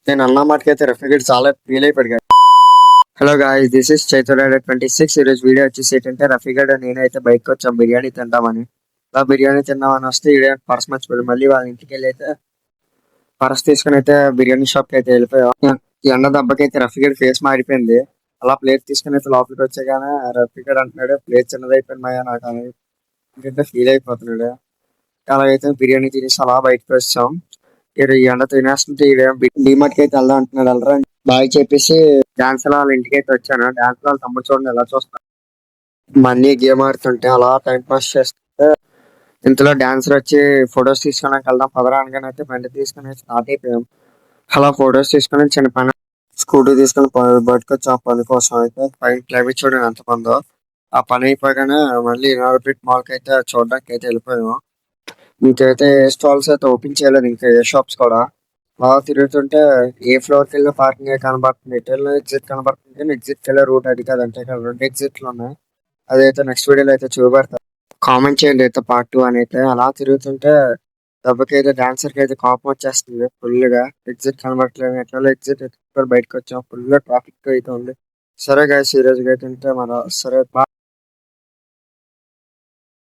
నేను అన్న మాటకైతే రెఫ్రిగరేట్ చాలా ఫీల్ అయిపోయాడు. Hello guys, this is Chaitanya 26. ఈరోజు వీడియో వచ్చేసి ఏంటంటే రఫీగడ్ నేనైతే బయటకు వచ్చాం బిర్యానీ తిందామని. అలా బిర్యానీ తిందామని వస్తే ఈడే పర్స్ మర్చిపోయాడు. మళ్ళీ వాళ్ళ ఇంటికి వెళ్ళి అయితే పర్స్ తీసుకుని అయితే బిర్యానీ షాప్ కి అయితే వెళ్ళిపోయాం. ఈ ఎండ దెబ్బకైతే రఫీగడ్ ఫేస్ మారిపోయింది. అలా ప్లేట్ తీసుకుని అయితే లోపలికి వచ్చాగానే రఫీగడ్ అంటున్నాడు, ప్లేట్ చిన్నదైపోయింది మాయా నాకు అని ఏంటంటే ఫీల్ అయిపోతున్నాడు. అలాగైతే బిర్యానీ తినేసి అలా బయటకు వచ్చాం. ఈ ఎండ తినేస్తుంటే డిమార్ట్ కి అయితే వెళ్దాం అంటున్నాడు. వెళ్ళరా బాగా చెప్పేసి డాన్స్ వాళ్ళ ఇంటికి అయితే వచ్చాను. డాన్స్ వాళ్ళ తమ్ముడు చూడండి ఎలా చూస్తాను. మనీ గేమ్ ఆడుతుంటే అలా టైం పాస్ చేస్తుంటే ఇంతలో డాన్సర్ వచ్చి ఫొటోస్ తీసుకోవడానికి వెళ్దాం పదరా అనగానే అయితే బండి తీసుకుని స్టార్ట్ అయిపోయాం. అలా ఫొటోస్ తీసుకుని చిన్న పని స్కూటీ తీసుకుని బయటకొచ్చాం పని కోసం. అయితే పైన క్లైమేట్ చూడండి ఎంత ఉందో. ఆ పని అయిపోయాగానే మళ్ళీ నార్బిట్ మాల్ కి అయితే చూడడానికి అయితే వెళ్ళిపోయాము. ఇంకైతే ఏ స్టాల్స్ అయితే ఓపెన్ చేయలేదు, ఇంకా ఏ షాప్స్ కూడా. అలా తిరుగుతుంటే ఏ ఫ్లోర్ కి వెళ్ళిన పార్కింగ్ కనబడుతుంది, ఎటు వెళ్ళిన ఎగ్జిట్ కనబడుతుంది, కానీ ఎగ్జిట్ వెళ్ళే రూట్ అది కాదు. అంటే ఇక్కడ 2 ఎగ్జిట్లు ఉన్నాయి. అదైతే నెక్స్ట్ వీడియోలో అయితే చూపెడతారు. కామెంట్ చేయండి అయితే పార్ట్ 2 అని. అయితే అలా తిరుగుతుంటే దెబ్బకైతే డాన్సర్ కి అయితే కోపం వచ్చేస్తుంది ఫుల్ గా. ఎగ్జిట్ కనబడట్లేదు, ఎట్లా ఎగ్జిట్ బయటకు వచ్చాం. ఫుల్ గా ట్రాఫిక్ అయితే ఉంది. సరే గాయస్, ఈ రోజుకి అయితే మన సరే bye.